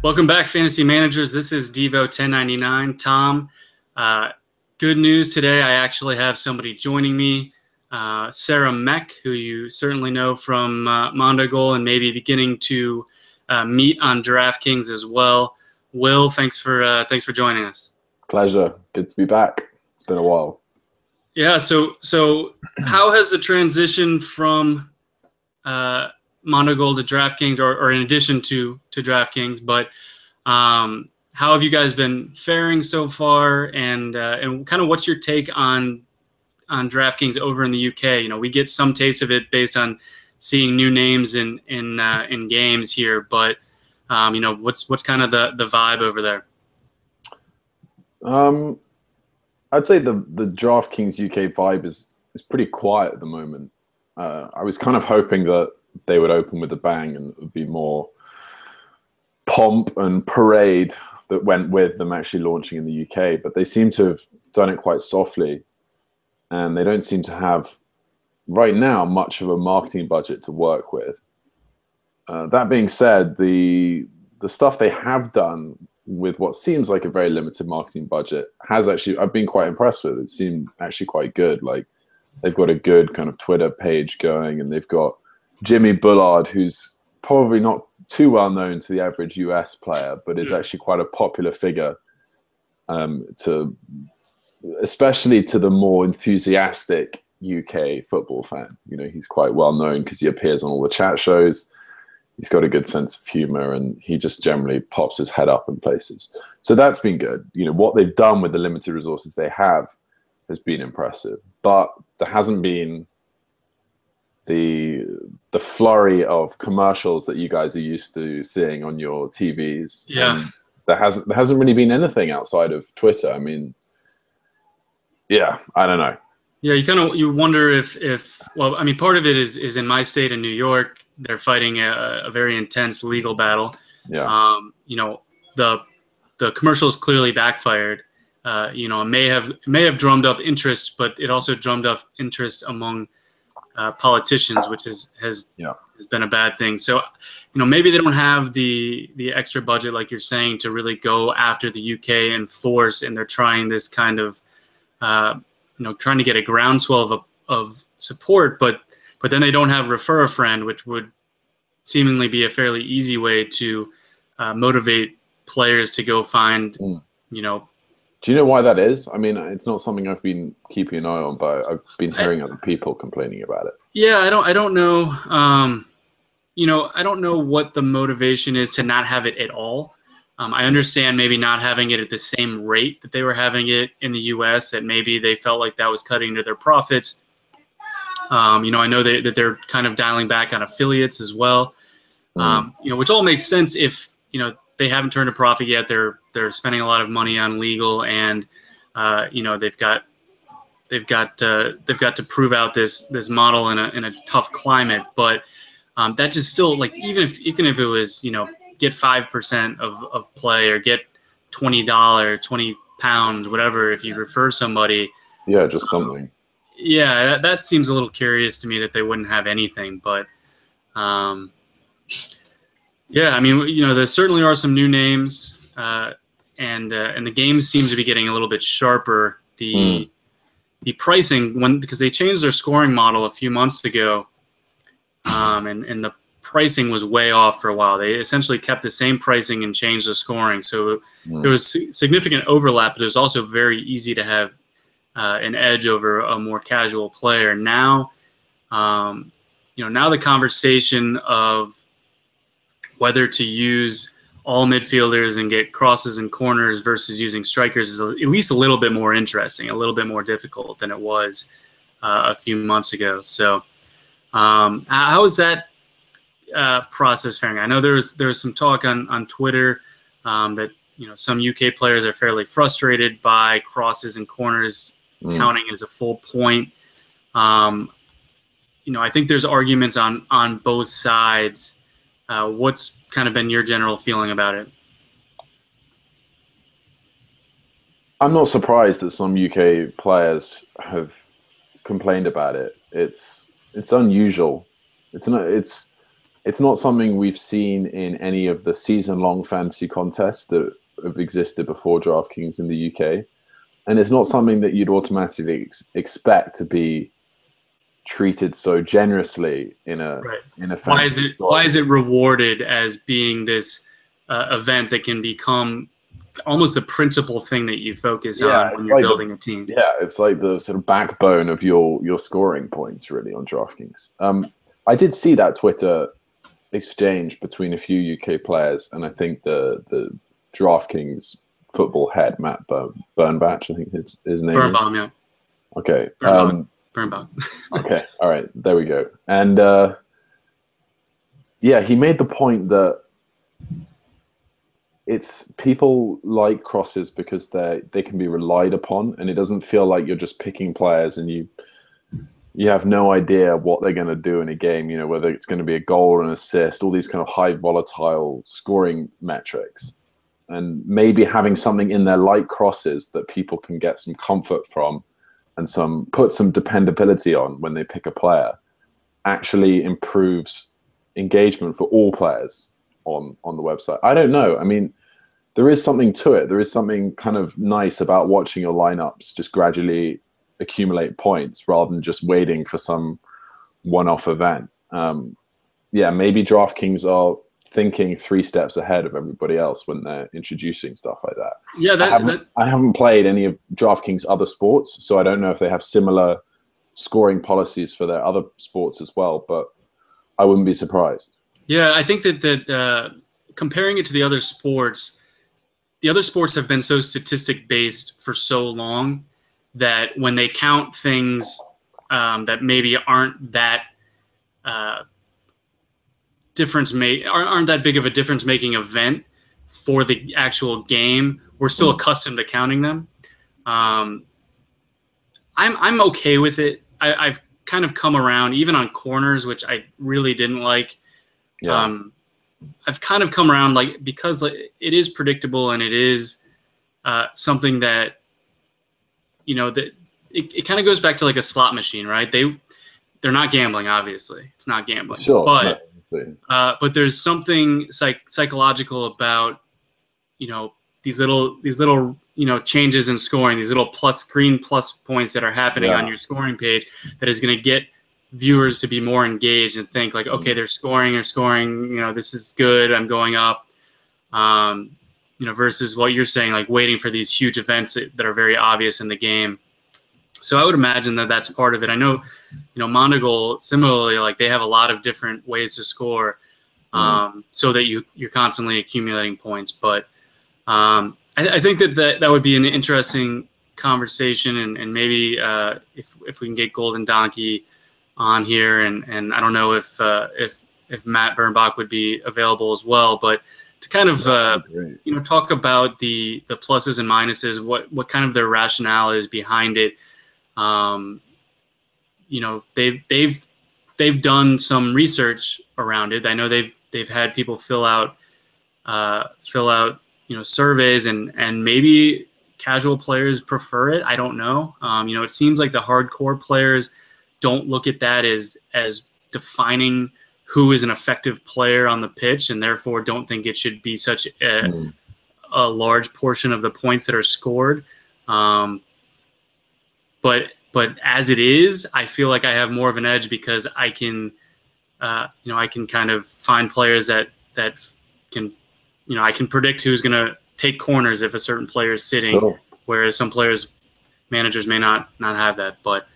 Welcome back, fantasy managers. This is Devo1099. Tom, good news today. I actually have somebody joining me, Saramek, who you certainly know from Mondogoal and maybe beginning to meet on Draftkings as well. Will, thanks for joining us. Pleasure. Good to be back. It's been a while. Yeah. So how has the transition from Mondogoal to Draftkings, or in addition to Draftkings, but how have you guys been faring so far, and kind of what's your take on Draftkings over in the UK? You know, we get some taste of it based on seeing new names in games here, but you know, what's kind of the vibe over there? I'd say the DraftKings UK vibe is pretty quiet at the moment. I was kind of hoping that they would open with a bang and it would be more pomp and parade that went with them actually launching in the UK, but they seem to have done it quite softly, and they don't seem to have right now much of a marketing budget to work with. That being said, the stuff they have done with what seems like a very limited marketing budget has actually, I've been quite impressed with. It seemed actually quite good. Like, they've got a good kind of Twitter page going, and they've got Jimmy Bullard, who's probably not too well known to the average US player, but is actually quite a popular figure, especially to the more enthusiastic UK football fan. You know, he's quite well known because he appears on all the chat shows. He's got a good sense of humor, and he just generally pops his head up in places. So that's been good. You know, what they've done with the limited resources they have has been impressive, but there hasn't been the flurry of commercials that you guys are used to seeing on your TVs. Yeah. There hasn't really been anything outside of Twitter. I mean, yeah, I don't know. Yeah, you wonder if well, I mean, part of it is in my state in New York, they're fighting a very intense legal battle. Yeah. You know, the commercials clearly backfired. You know, it may have drummed up interest, but it also drummed up interest among politicians, which has been a bad thing. So, you know, maybe they don't have the extra budget, like you're saying, to really go after the UK and force, and they're trying this kind of you know, trying to get a groundswell of support, but then they don't have refer a friend, which would seemingly be a fairly easy way to motivate players to go find, you know. Do you know why that is? I mean, it's not something I've been keeping an eye on, but I've been hearing other people complaining about it. Yeah, I don't know. You know, I don't know what the motivation is to not have it at all. I understand maybe not having it at the same rate that they were having it in the US, that maybe they felt like that was cutting into their profits. You know, I know that they're kind of dialing back on affiliates as well. You know, which all makes sense if, you know, they haven't turned a profit yet. They're spending a lot of money on legal, and you know, they've got to prove out this model in a tough climate. But that just still, like, even if it was, you know, get 5% of play, or get $20, 20 pounds, whatever, if you refer somebody. Yeah, just something. Yeah, that seems a little curious to me that they wouldn't have anything, but yeah, I mean, you know, there certainly are some new names, and the games seem to be getting a little bit sharper. The pricing, because they changed their scoring model a few months ago, and the pricing was way off for a while. They essentially kept the same pricing and changed the scoring, so there was significant overlap, but it was also very easy to have an edge over a more casual player. Now, you know, now the conversation of whether to use all midfielders and get crosses and corners versus using strikers is at least a little bit more interesting, a little bit more difficult than it was a few months ago. So how is that process faring? I know there was some talk on Twitter that, you know, some UK players are fairly frustrated by crosses and corners counting as a full point. You know, I think there's arguments on both sides. What's kind of been your general feeling about it? I'm not surprised that some UK players have complained about it. It's unusual. It's it's not something we've seen in any of the season-long fantasy contests that have existed before DraftKings in the UK, and it's not something that you'd automatically expect to be treated so generously in a fantasy. Why is it rewarded as being this event that can become almost the principal thing that you focus on when you're building a team? Yeah, it's like the sort of backbone of your scoring points, really, on DraftKings. I did see that Twitter exchange between a few UK players, and I think the Draftkings football head, Matt Bernbach, I think his name. Birnbaum, yeah. Okay. Birnbaum. Okay, all right, there we go. And yeah, he made the point that it's people like crosses because they can be relied upon, and it doesn't feel like you're just picking players and you have no idea what they're going to do in a game, you know, whether it's going to be a goal or an assist, all these kind of high volatile scoring metrics. And maybe having something in there like crosses that people can get some comfort from and put some dependability on when they pick a player actually improves engagement for all players on the website. I don't know. I mean, there is something to it. There is something kind of nice about watching your lineups just gradually accumulate points rather than just waiting for some one-off event. Yeah, maybe DraftKings are thinking 3 steps ahead of everybody else when they're introducing stuff like that. Yeah, I haven't played any of DraftKings other sports, so I don't know if they have similar scoring policies for their other sports as well, but I wouldn't be surprised. Yeah, I think that comparing it to the other sports have been so statistic-based for so long that when they count things that maybe aren't that aren't that big of a difference-making event for the actual game, we're still accustomed to counting them. I'm okay with it. I've kind of come around, even on corners, which I really didn't like. Yeah. I've kind of come around, like, because it is predictable and it is something that, you know, that it kind of goes back to like a slot machine, right? They're not gambling, obviously. It's not gambling. Sure. But there's something psychological about, you know, these little you know, changes in scoring, these little green plus points that are happening on your scoring page that is going to get viewers to be more engaged and think like, okay, they're scoring, you know, this is good, I'm going up, you know, versus what you're saying, like waiting for these huge events that are very obvious in the game. So I would imagine that that's part of it. I know, you know, Mondogoal, similarly, like they have a lot of different ways to score, so that you're constantly accumulating points. But I think that would be an interesting conversation, and maybe if we can get Golden Donkey on here, and I don't know if Matt Bernbach would be available as well, but to kind of you know, talk about the pluses and minuses, what kind of their rationale is behind it. You know, they've done some research around it. I know they've had people fill out you know, surveys, and maybe casual players prefer it. I don't know. You know, it seems like the hardcore players don't look at that as defining who is an effective player on the pitch, and therefore don't think it should be such a large portion of the points that are scored. But as it is, I feel like I have more of an edge because I can, you know, I can kind of find players that can, you know, I can predict who's going to take corners if a certain player is sitting, whereas some managers may not have that. But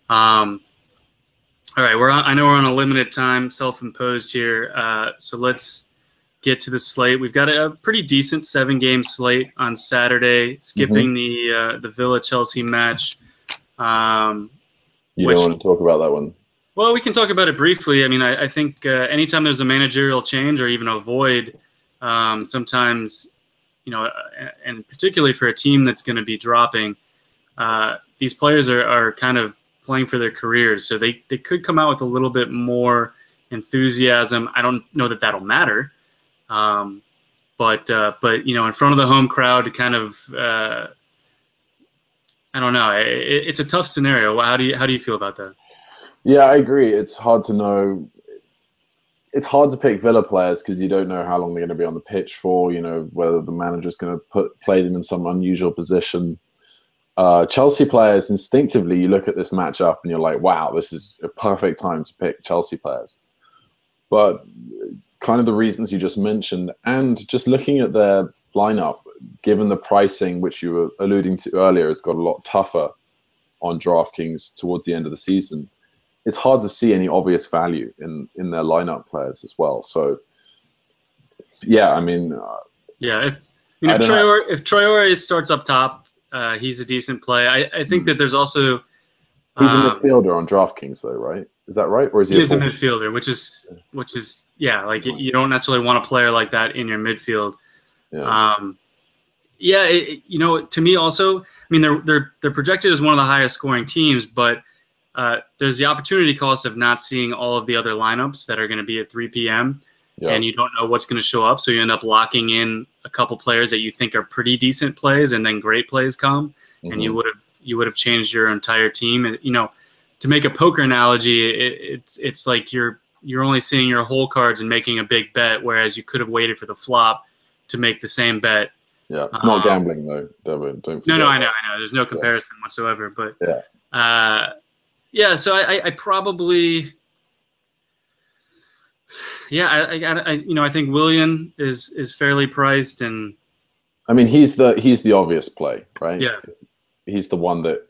all right, I know we're on a limited time, self-imposed here, so let's get to the slate. We've got a pretty decent 7-game slate on Saturday, skipping the Villa-Chelsea match. You don't want to talk about that one? Well, we can talk about it briefly. I mean, I think anytime there's a managerial change or even a void, sometimes, you know, and particularly for a team that's going to be dropping, these players are kind of playing for their careers. So they could come out with a little bit more enthusiasm. I don't know that that'll matter. But you know, in front of the home crowd, kind of, I don't know. It's a tough scenario. How do you feel about that? Yeah, I agree. It's hard to know. it's hard to pick Villa players because you don't know how long they're going to be on the pitch for. You know, whether the manager's going to play them in some unusual position. Chelsea players, instinctively, you look at this matchup and you're like, wow, this is a perfect time to pick Chelsea players. But kind of the reasons you just mentioned, and just looking at their lineup, given the pricing, which you were alluding to earlier, has got a lot tougher on DraftKings towards the end of the season. It's hard to see any obvious value in their lineup players as well. So, yeah, I mean, if Traore starts up top, he's a decent play. I think that there's also he's a midfielder on DraftKings, though, right? Is that right, or is he? He is a midfielder, which is like you don't necessarily want a player like that in your midfield. Yeah. To me also, I mean, they're projected as one of the highest scoring teams, but there's the opportunity cost of not seeing all of the other lineups that are going to be at 3 p.m. And you don't know what's going to show up, so you end up locking in a couple players that you think are pretty decent plays, and then great plays come, and you would have changed your entire team. And to make a poker analogy, it's like you're only seeing your whole cards and making a big bet, whereas you could have waited for the flop to make the same bet. Yeah, it's not gambling though, Devo. Don't forget. No, I know. There's no comparison whatsoever. But so I probably, I think Willian is fairly priced, and I mean he's the obvious play, right? Yeah, he's the one that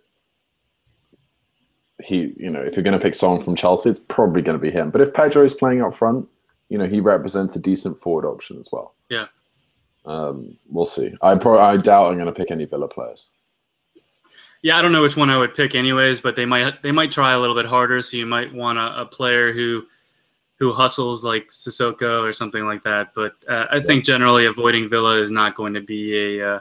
if you're going to pick someone from Chelsea, it's probably going to be him. But if Pedro is playing up front, he represents a decent forward option as well. Yeah. We'll see. I doubt I'm going to pick any Villa players. Yeah, I don't know which one I would pick anyways, but they might try a little bit harder. So you might want a player who hustles like Sissoko or something like that. But I think generally avoiding Villa is not going to be a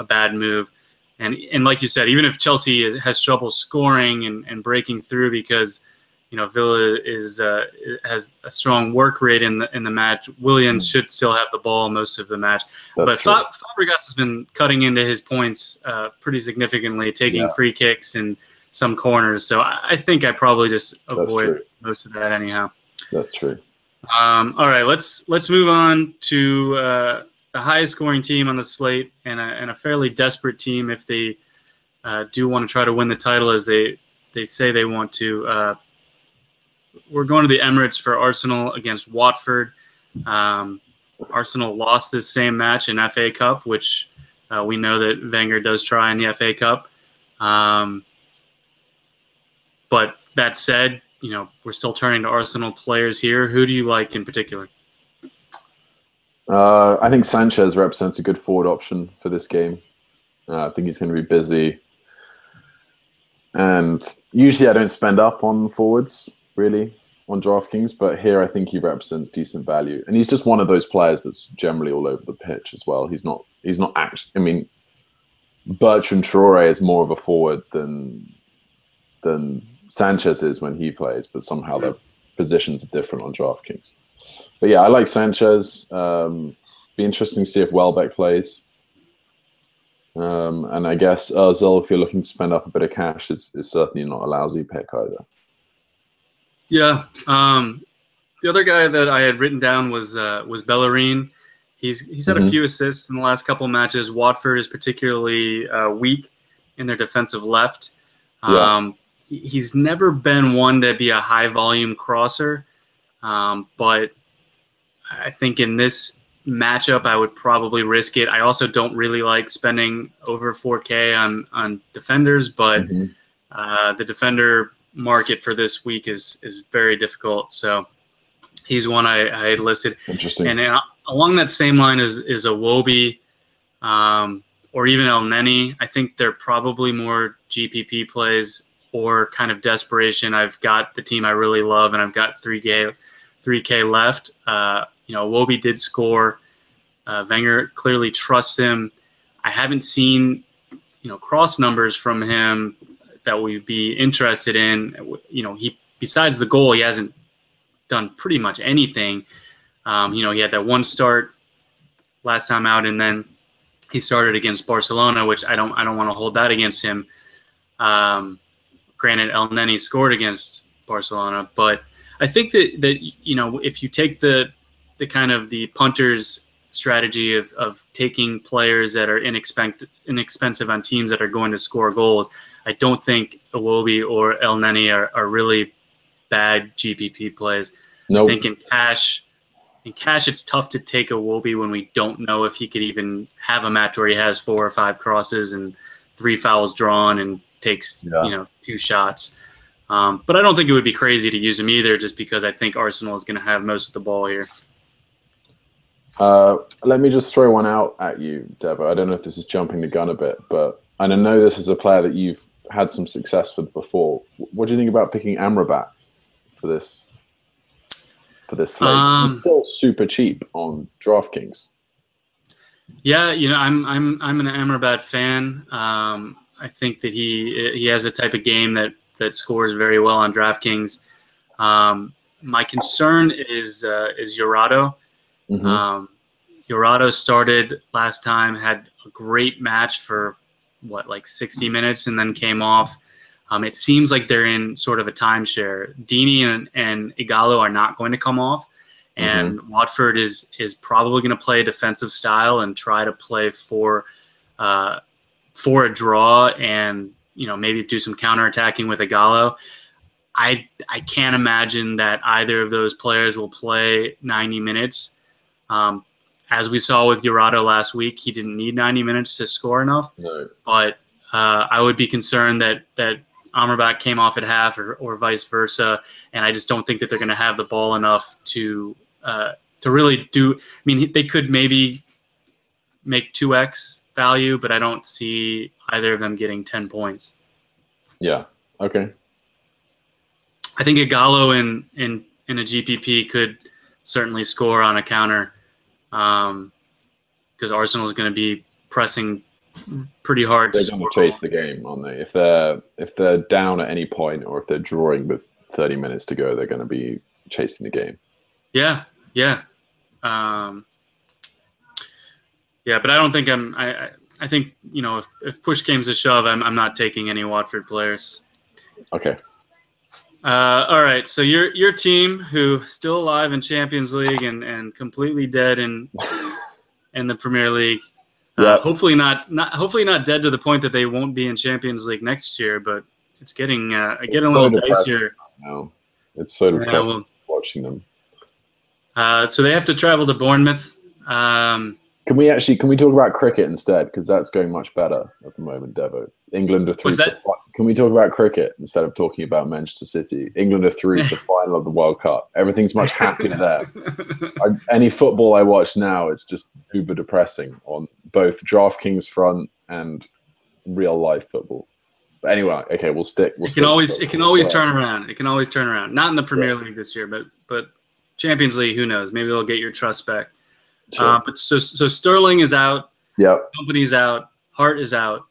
bad move. And like you said, even if Chelsea has trouble scoring and breaking through because Villa has a strong work rate in the match, Williams should still have the ball most of the match. But Fabregas has been cutting into his points pretty significantly, taking free kicks and some corners. So I think I probably just avoid most of that anyhow. That's true. All right, let's move on to the highest scoring team on the slate and a fairly desperate team if they do want to try to win the title as they say they want to. We're going to the Emirates for Arsenal against Watford. Arsenal lost this same match in FA Cup, which we know that Wenger does try in the FA Cup. But that said, we're still turning to Arsenal players here. Who do you like in particular? I think Sanchez represents a good forward option for this game. I think he's going to be busy. And usually I don't spend up on forwards, really, on DraftKings, but here I think he represents decent value. And he's just one of those players that's generally all over the pitch as well. He's not actually, I mean, Bertrand Traore is more of a forward than Sanchez is when he plays, but somehow their positions are different on DraftKings. But yeah, I like Sanchez. Be interesting to see if Welbeck plays. And I guess Ozil, if you're looking to spend up a bit of cash, is certainly not a lousy pick either. Yeah. The other guy that I had written down was Bellerin. He's had a few assists in the last couple of matches. Watford is particularly weak in their defensive left. He's never been one to be a high-volume crosser, but I think in this matchup I would probably risk it. I also don't really like spending over 4K on defenders, but the defender market for this week is very difficult. So he's one I had listed. Interesting. And along that same line is Iwobi or even El Neni. I think they're probably more GPP plays or kind of desperation. I've got the team I really love, and I've got 3K left. Iwobi did score. Wenger clearly trusts him. I haven't seen, cross numbers from him that we'd be interested in. He besides the goal, he hasn't done pretty much anything. He had that one start last time out, and then he started against Barcelona, which I don't want to hold that against him. Granted, El Neni scored against Barcelona, but I think that if you take the kind of the punter's strategy of taking players that are inexpensive on teams that are going to score goals, I don't think Iwobi or El Neni are really bad GPP plays. Nope. I think in cash, it's tough to take Iwobi when we don't know if he could even have a match where he has 4 or 5 crosses and 3 fouls drawn and takes 2 shots. But I don't think it would be crazy to use him either, just because I think Arsenal is going to have most of the ball here. Let me just throw one out at you, Devo. I don't know if this is jumping the gun a bit, but I know this is a player that you've had some success with before. What do you think about picking Amrabat for this slate? He's still super cheap on DraftKings. Yeah, I'm an Amrabat fan. I think that he has a type of game that scores very well on DraftKings. My concern is Jurado. Mm-hmm. Jurado started last time, had a great match for 60 minutes, and then came off. It seems like they're in sort of a timeshare. Dini and Ighalo are not going to come off, and Watford is probably going to play a defensive style and try to play for a draw, and maybe do some counterattacking with Ighalo. I can't imagine that either of those players will play 90 minutes. As we saw with Jurado last week, he didn't need 90 minutes to score enough. No. But I would be concerned that Amrabat came off at half or vice versa, and I just don't think that they're going to have the ball enough to really do. I mean, they could maybe make 2x value, but I don't see either of them getting 10 points. Yeah. Okay. I think Ighalo in a GPP could certainly score on a counter, because Arsenal is going to be pressing pretty hard. They're going to chase the game, aren't they? If they're down at any point, or if they're drawing with 30 minutes to go, they're going to be chasing the game. Yeah. But I don't think I think if push came to shove, I'm not taking any Watford players. Okay. All right. So your team, who still alive in Champions League and completely dead in the Premier League. Hopefully not dead to the point that they won't be in Champions League next year, but it's getting a little dicier. No, it's so depressing watching them. So they have to travel to Bournemouth. Can we talk about cricket instead? Because that's going much better at the moment, Devo. England are through. Can we talk about cricket instead of talking about Manchester City? England are through to the final of the World Cup. Everything's much happier there. Any football I watch now, it's just uber depressing on both DraftKings front and real life football. But anyway, okay, we'll stick. It can always turn around. It can always turn around. Not in the Premier League this year, but Champions League, who knows? Maybe they'll get your trust back. Sure. But so Sterling is out. Yeah. Company's out. Hart is out.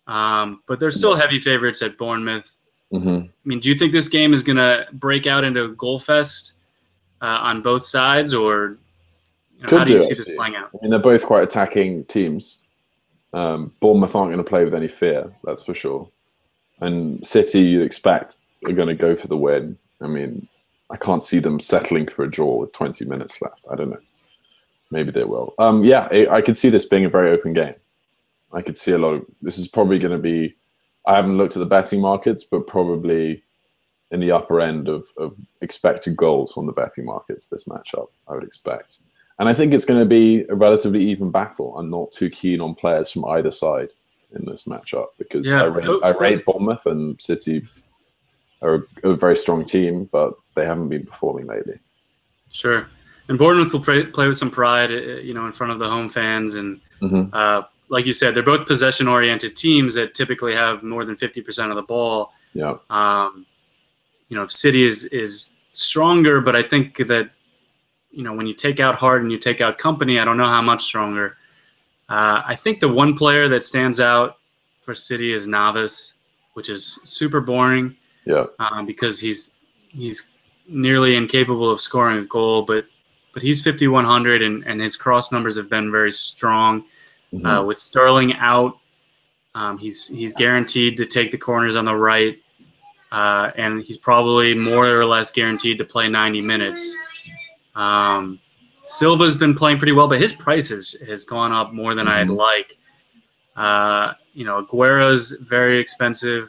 But they're still heavy favorites at Bournemouth. Mm-hmm. I mean, do you think this game is going to break out into a goal fest on both sides, or how do you see this playing out? I mean, they're both quite attacking teams. Bournemouth aren't going to play with any fear, that's for sure. And City, you'd expect, are going to go for the win. I mean, I can't see them settling for a draw with 20 minutes left. I don't know. Maybe they will. I could see this being a very open game. I could see this is probably going to be, I haven't looked at the betting markets, but probably in the upper end of expected goals on the betting markets, this matchup, I would expect. And I think it's going to be a relatively even battle. I'm not too keen on players from either side in this matchup, because I rate Bournemouth, and City are a very strong team, but they haven't been performing lately. Sure. And Bournemouth will play with some pride, in front of the home fans. And like you said, they're both possession-oriented teams that typically have more than 50% of the ball. Yeah. City is stronger, but I think that, when you take out Hart and you take out Company, I don't know how much stronger. I think the one player that stands out for City is Navas, which is super boring. Yeah. Because he's nearly incapable of scoring a goal, but he's 5,100, and his cross numbers have been very strong. With Sterling out, he's guaranteed to take the corners on the right. and he's probably more or less guaranteed to play 90 minutes. Silva's been playing pretty well, but his price has gone up more than I'd like. Aguero's very expensive.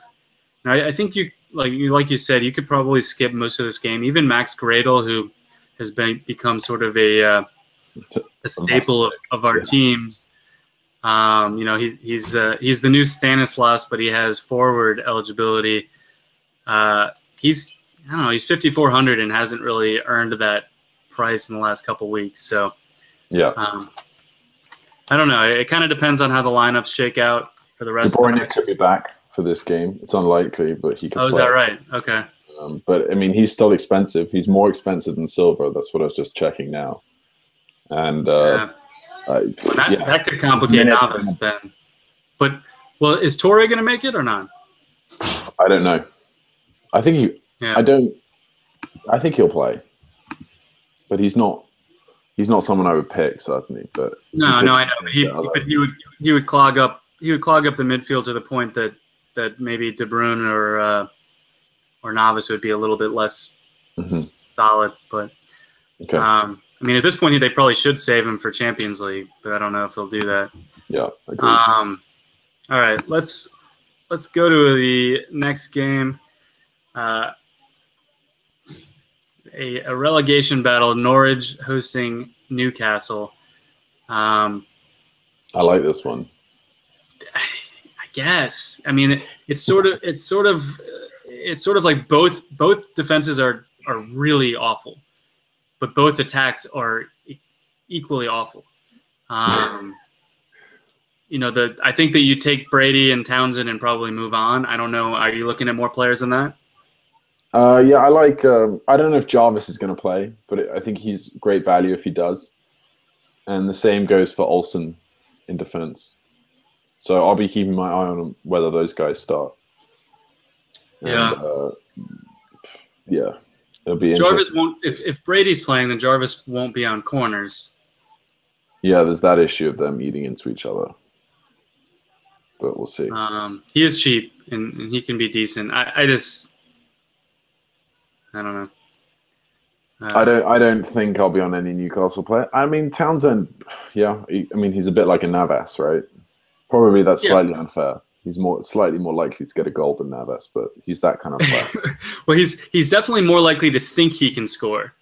Now, I think like you said, you could probably skip most of this game. Even Max Gradel, who has become sort of a staple of our teams. He's the new Stanislas, but he has forward eligibility. He's 5,400 and hasn't really earned that price in the last couple weeks. So yeah, I don't know. It kind of depends on how the lineups shake out for the rest. De Bruyne could be back for this game. It's unlikely, but he could. Oh, is that right? Okay. But I mean, he's still expensive. He's more expensive than Silva. That's what I was just checking now. And that could complicate Navas then. But is Torre going to make it or not? I don't know. I think I think he'll play, but he's not someone I would pick certainly. But no, I know. But he would clog up the midfield to the point that maybe De Bruyne or Navas would be a little bit less solid. But okay. I mean, at this point, they probably should save him for Champions League, but I don't know if they'll do that. Yeah, I agree. All right, let's go to the next game. A relegation battle, Norwich hosting Newcastle. I like this one. I guess. I mean, it's sort of like both defenses are really awful, but both attacks are equally awful. I think that you take Brady and Townsend and probably move on. I don't know. Are you looking at more players than that? Yeah, I like. I don't know if Jarvis is going to play, but I think he's great value if he does. And the same goes for Olsen in defense. So I'll be keeping my eye on whether those guys start. Yeah. And, yeah, it'll be Jarvis won't. If Brady's playing, then Jarvis won't be on corners. Yeah, there's that issue of them eating into each other. But we'll see. He is cheap and he can be decent. I don't know. I don't think I'll be on any Newcastle player. I mean, Townsend, yeah. He's a bit like a Navas, right? Probably that's slightly unfair. He's slightly more likely to get a goal than Navas, but he's that kind of player. Well, he's definitely more likely to think he can score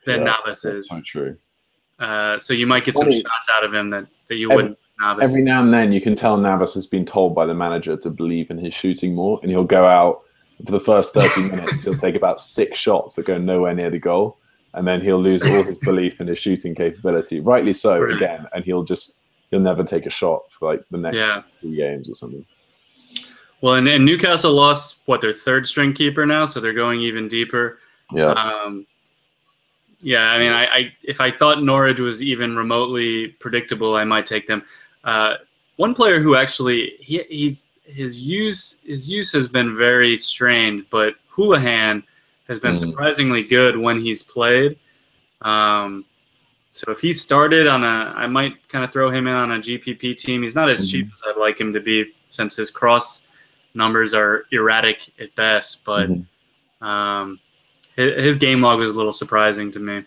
than Navas is. That's so true. So you might get some shots out of him that you wouldn't. Navas. Every now and then, you can tell Navas has been told by the manager to believe in his shooting more, and he'll go out for the first 30 minutes. He'll take about 6 shots that go nowhere near the goal, and then he'll lose all his belief in his shooting capability. Rightly so, again, and he'll never take a shot for like the next 3 games or something. Well, and Newcastle lost their third string keeper now, so they're going even deeper. Yeah. I mean, if I thought Norwich was even remotely predictable, I might take them. One player who actually his use has been very strained, but Houlihan has been surprisingly good when he's played. So if he started I might kind of throw him in on a GPP team. He's not as cheap as I'd like him to be, since his cross numbers are erratic at best. But his game log was a little surprising to me.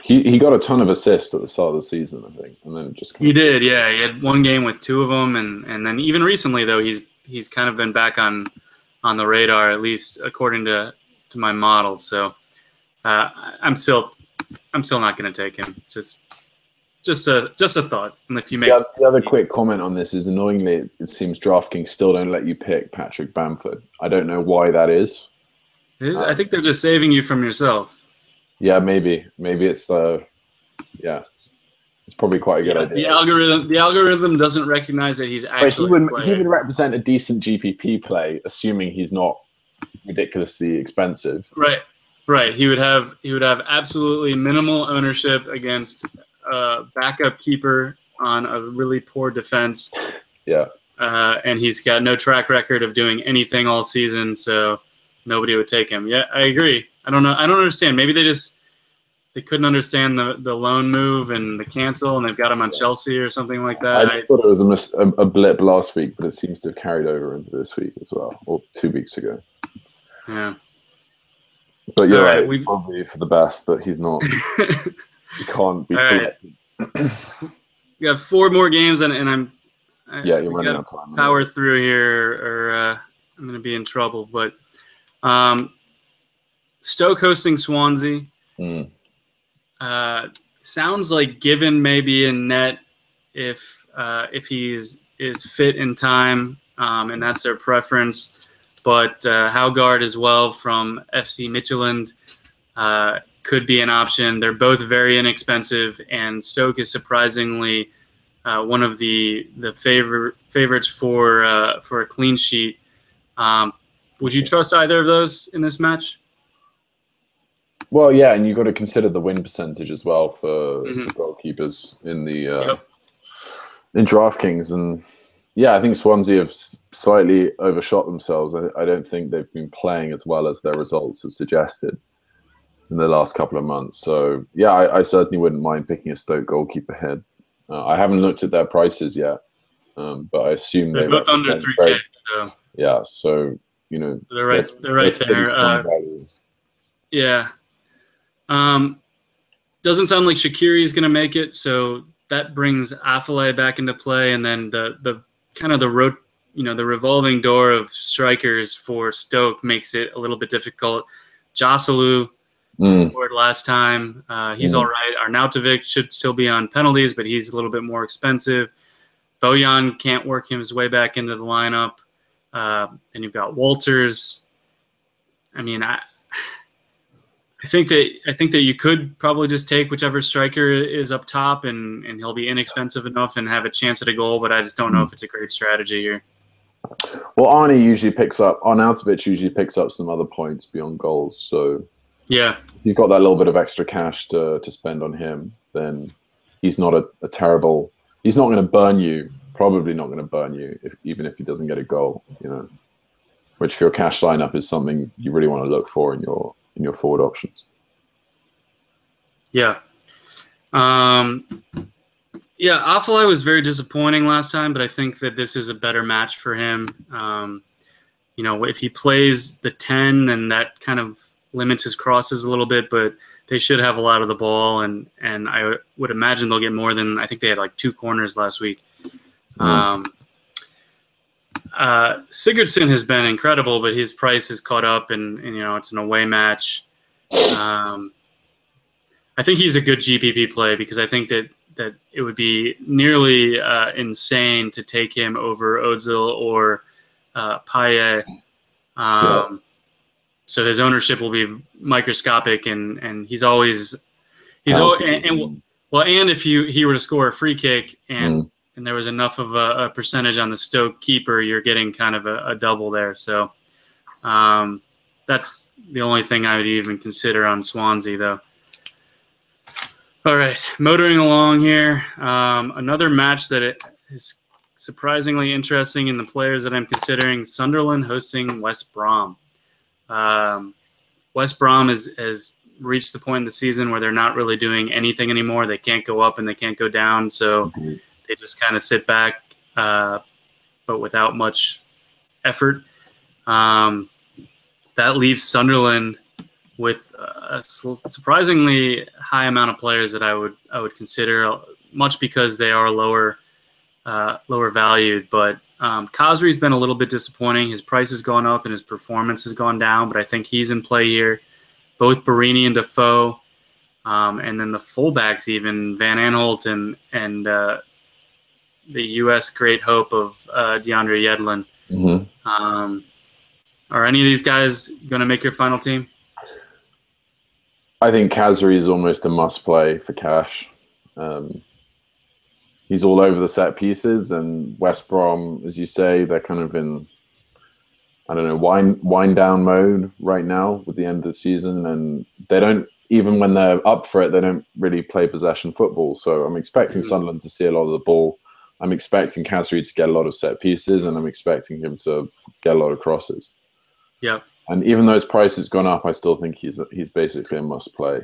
He got a ton of assists at the start of the season, I think, and then he did. Yeah, he had one game with 2 of them, and then even recently though he's kind of been back on the radar, at least according to my model. So I'm still not going to take him. Just a thought. And if you make the other quick comment on this is, annoyingly, it seems DraftKings still don't let you pick Patrick Bamford. I don't know why that is. I think they're just saving you from yourself. Yeah, maybe it's it's probably quite a good idea. The algorithm doesn't recognize that he's actually. But he would represent a decent GPP play, assuming he's not ridiculously expensive. Right. He would have absolutely minimal ownership against a backup keeper on a really poor defense. Yeah. And he's got no track record of doing anything all season, so nobody would take him. Yeah, I agree. I don't know. I don't understand. Maybe they they couldn't understand the loan move and the cancel, and they've got him on Chelsea or something like that. I just thought it was a blip last week, but it seems to have carried over into this week as well, or 2 weeks ago. Yeah. But you're right. It's probably for the best that he's not. He can't be selected. We got 4 more games, and you're running out of time. Power through here, or I'm going to be in trouble. But Stoke hosting Swansea. Sounds like Given may be in net if is fit in time, and that's their preference. But Haugaard as well from FC Midtjylland could be an option. They're both very inexpensive, and Stoke is surprisingly one of the favorites for a clean sheet. Would you trust either of those in this match? Well, yeah, and you've got to consider the win percentage as well for goalkeepers in the in Draftkings. And yeah, I think Swansea have slightly overshot themselves. I don't think they've been playing as well as their results have suggested in the last couple of months. So yeah, I certainly wouldn't mind picking a Stoke goalkeeper head. I haven't looked at their prices yet, but I assume they're both under 3K. So. Yeah, so they're right there. Yeah. Doesn't sound like Shaqiri is going to make it, so that brings Affalay back into play, and then the kind of the revolving door of strikers for Stoke makes it a little bit difficult. Joselu scored last time. He's all right. Arnautovic should still be on penalties, but he's a little bit more expensive. Bojan can't work his way back into the lineup. And you've got Walters. I mean, I think that you could probably just take whichever striker is up top, and he'll be inexpensive enough and have a chance at a goal. But I just don't know if it's a great strategy here. Well, Arnautovic usually picks up some other points beyond goals. So yeah, if you've got that little bit of extra cash to spend on him, then he's not a terrible. He's not going to burn you. Probably not going to burn you even if he doesn't get a goal. Which for your cash lineup is something you really want to look for in your forward options. Yeah. Affalay was very disappointing last time, but I think that this is a better match for him. If he plays the 10, then that kind of limits his crosses a little bit, but they should have a lot of the ball, and I would imagine they'll get more than, I think they had like 2 corners last week. Sigurdsson has been incredible, but his price is caught up, and it's an away match. I think he's a good GPP play because I think that it would be nearly insane to take him over Ozil or Payet. So his ownership will be microscopic, and he's always and if he were to score a free kick and there was enough of a percentage on the Stoke keeper, you're getting kind of a double there. So that's the only thing I would even consider on Swansea, though. All right, motoring along here. Another match that is surprisingly interesting in the players that I'm considering: Sunderland hosting West Brom. West Brom has reached the point in the season where they're not really doing anything anymore. They can't go up and they can't go down, so they just kind of sit back, but without much effort. That leaves Sunderland with a surprisingly high amount of players that I would consider, much because they are lower valued. But Khazri's been a little bit disappointing. His price has gone up and his performance has gone down, but I think he's in play here. Both Barini and Defoe, and then the fullbacks, even Van Aanholt and the U.S. great hope of DeAndre Yedlin. Are any of these guys going to make your final team? I think Khazri is almost a must-play for cash. He's all over the set pieces, and West Brom, as you say, they're kind of in, I don't know, wind down mode right now with the end of the season, and they don't, even when they're up for it, they don't really play possession football. So I'm expecting Sunderland to see a lot of the ball. I'm expecting Khazri to get a lot of set pieces, and I'm expecting him to get a lot of crosses. Yeah. And even though his price has gone up, I still think he's basically a must play.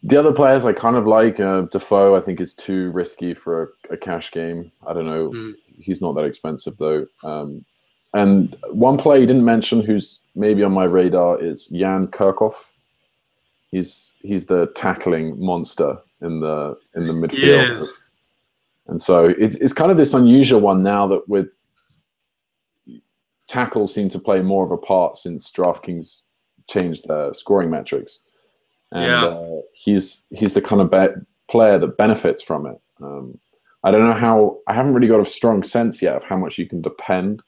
The other players I kind of like. Defoe, I think, is too risky for a cash game. I don't know. He's not that expensive, though. And one player you didn't mention who's maybe on my radar is Jan Kirchhoff. He's the tackling monster in the midfield. He is. And so it's kind of this unusual one now that with tackles seem to play more of a part since DraftKings changed their scoring metrics. And he's the kind of player that benefits from it. I don't know how. I haven't really got a strong sense yet of how much you can depend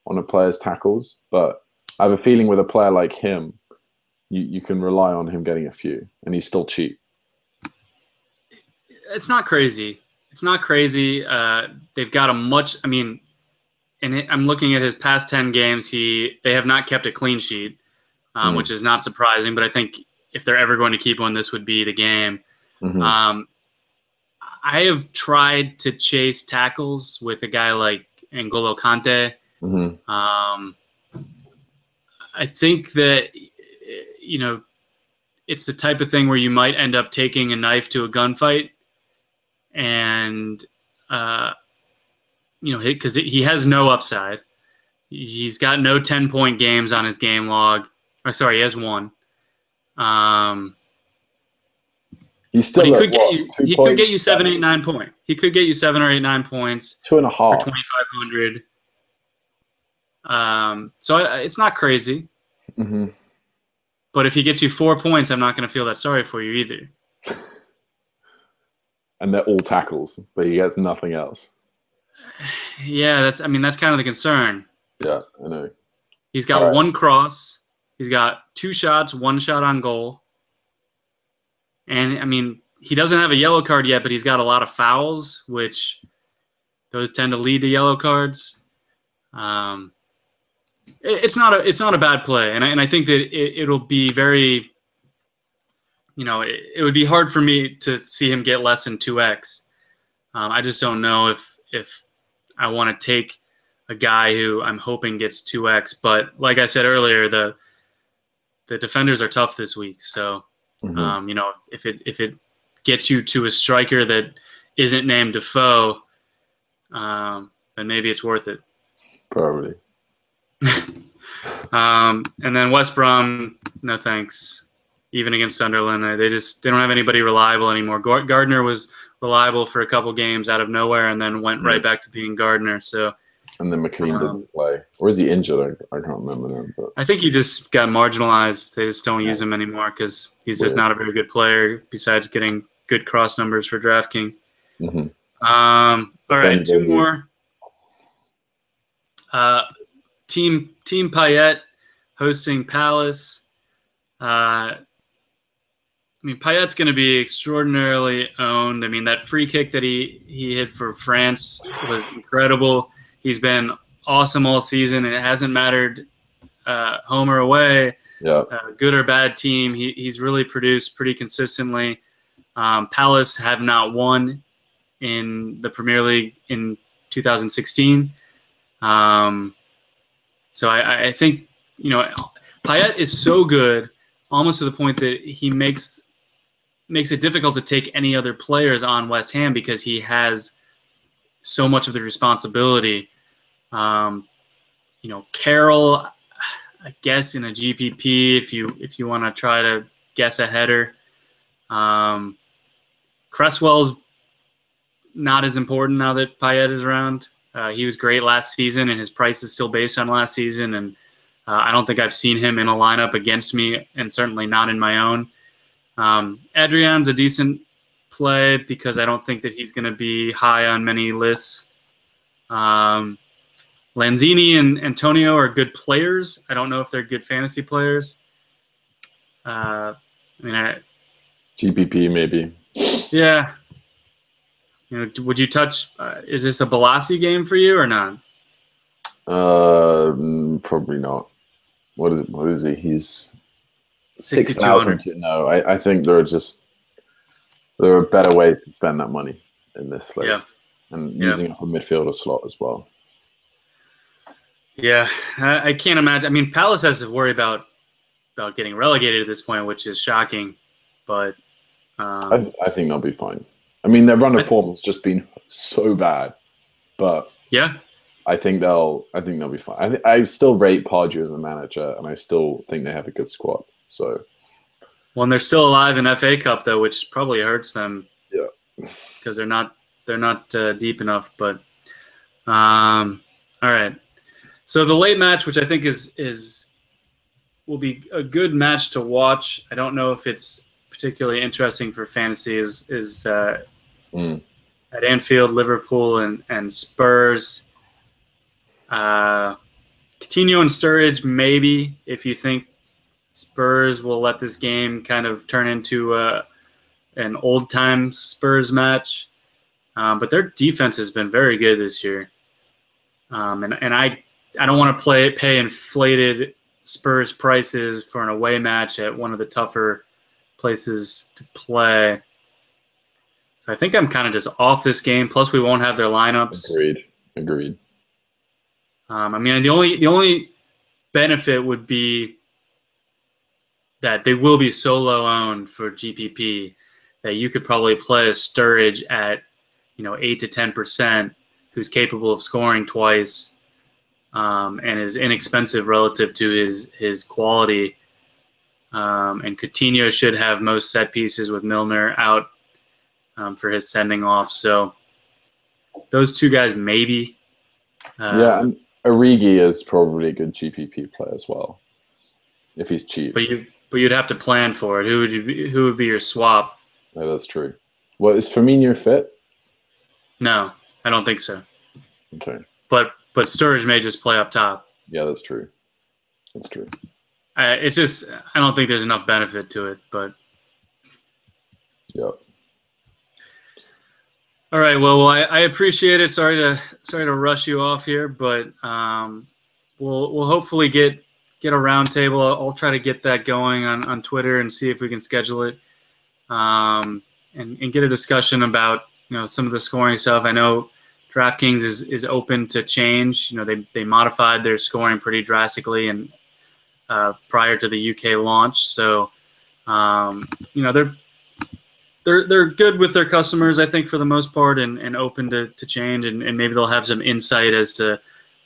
on a player's tackles, but I have a feeling with a player like him, you can rely on him getting a few, and he's still cheap. It's not crazy. It's not crazy. They've got a much. I mean, and I'm looking at his past 10 games. They have not kept a clean sheet, which is not surprising. But I think if they're ever going to keep one, this would be the game. I have tried to chase tackles with a guy like N'Golo Kante. I think that, it's the type of thing where you might end up taking a knife to a gunfight, and because he has no upside. He's got no 10-point games on his game log. Or sorry, he has one. He's still. He could get you 7, 8, 9 points. He could get you 7 or 8, 9 points. 2.5 for 2,500. So it's not crazy. But if he gets you 4 points, I'm not going to feel that sorry for you either. And they're all tackles, but he gets nothing else. Yeah, that's kind of the concern. Yeah, I know. He's got one cross. He's got 2 shots, 1 shot on goal. And, he doesn't have a yellow card yet, but he's got a lot of fouls, which those tend to lead to yellow cards. It's not a bad play, and I think that it'll be very, it would be hard for me to see him get less than 2x. I just don't know if I want to take a guy who I'm hoping gets 2x. But like I said earlier, the defenders are tough this week, so if it gets you to a striker that isn't named Defoe, then maybe it's worth it. Probably. And then West Brom, no thanks. Even against Sunderland, they don't have anybody reliable anymore. Gardner was reliable for a couple games out of nowhere, and then went right back to being Gardner. So. And then McLean doesn't play, or is he injured? I can't remember that. But I think he just got marginalized. They just don't use him anymore because he's just not a very good player. Besides getting good cross numbers for DraftKings. All right, 2 more. Team Payet hosting Palace. Payet's going to be extraordinarily owned. that free kick that he hit for France was incredible. He's been awesome all season. It hasn't mattered home or away, good or bad team. He's really produced pretty consistently. Palace have not won in the Premier League in 2016. So I think, Payet is so good, almost to the point that he makes it difficult to take any other players on West Ham because he has so much of the responsibility. Carroll, I guess in a GPP if you want to try to guess a header. Cresswell's not as important now that Payet is around. He was great last season, and his price is still based on last season. And I don't think I've seen him in a lineup against me, and certainly not in my own. Adrian's a decent play because I don't think that he's going to be high on many lists. Lanzini and Antonio are good players. I don't know if they're good fantasy players. GPP maybe. Yeah. Would you touch? Is this a Balassi game for you or not? Probably not. What is he? He's 6,000. No, I think there are better ways to spend that money in this slate. Yeah. And using up a midfielder slot as well. Yeah, I can't imagine. Palace has to worry about getting relegated at this point, which is shocking. But I think they'll be fine. I mean, their run of form has just been so bad, but yeah. I think they'll be fine. I still rate Pardew as a manager, and I still think they have a good squad. So, well, and they're still alive in FA Cup though, which probably hurts them. Yeah, because they're not deep enough. But all right. So the late match, which I think will be a good match to watch. I don't know if it's particularly interesting for fantasy. Is at Anfield, Liverpool and Spurs. Coutinho and Sturridge, maybe, if you think Spurs will let this game kind of turn into an old-time Spurs match. But their defense has been very good this year. And I don't want to pay inflated Spurs prices for an away match at one of the tougher places to play. So I think I'm kind of just off this game. Plus, we won't have their lineups. Agreed. I mean, the only benefit would be that they will be solo owned for GPP. That you could probably play a Sturridge at 8 to 10%, who's capable of scoring twice, and is inexpensive relative to his quality. And Coutinho should have most set pieces with Milner out for his sending off. So those two guys maybe. Yeah, and Origi is probably a good GPP play as well, if he's cheap. But you'd have to plan for it. Who would be your swap? No, that's true. Well, is Firmino fit? No, I don't think so. Okay. But Sturridge may just play up top. Yeah, that's true. It's just I don't think there's enough benefit to it, but. Yep. All right. Well, I appreciate it. Sorry to rush you off here, but we'll hopefully get a round table. I'll try to get that going on Twitter and see if we can schedule it, and get a discussion about some of the scoring stuff. I know Draftkings is open to change. They modified their scoring pretty drastically and prior to the UK launch, so they're good with their customers, I think, for the most part, and open to change, and maybe they'll have some insight as to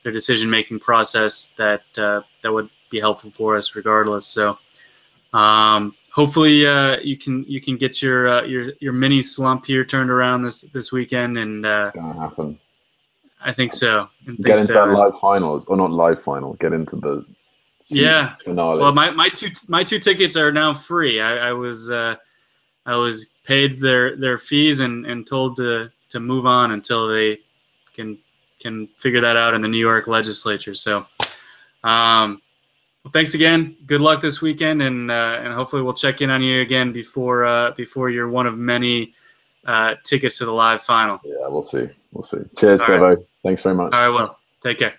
their decision-making process that would be helpful for us regardless. So hopefully you can get your mini slump here turned around this weekend, and it's gonna happen. I think so. Get into that live finals, or not live final. Get into the season finale. Well, my two tickets are now free. I was paid their fees and told to move on until they can figure that out in the New York legislature. So, well, thanks again. Good luck this weekend, and hopefully we'll check in on you again before you're one of many tickets to the live final. Yeah, we'll see. Cheers, Devo. Thanks very much. All right, well, take care.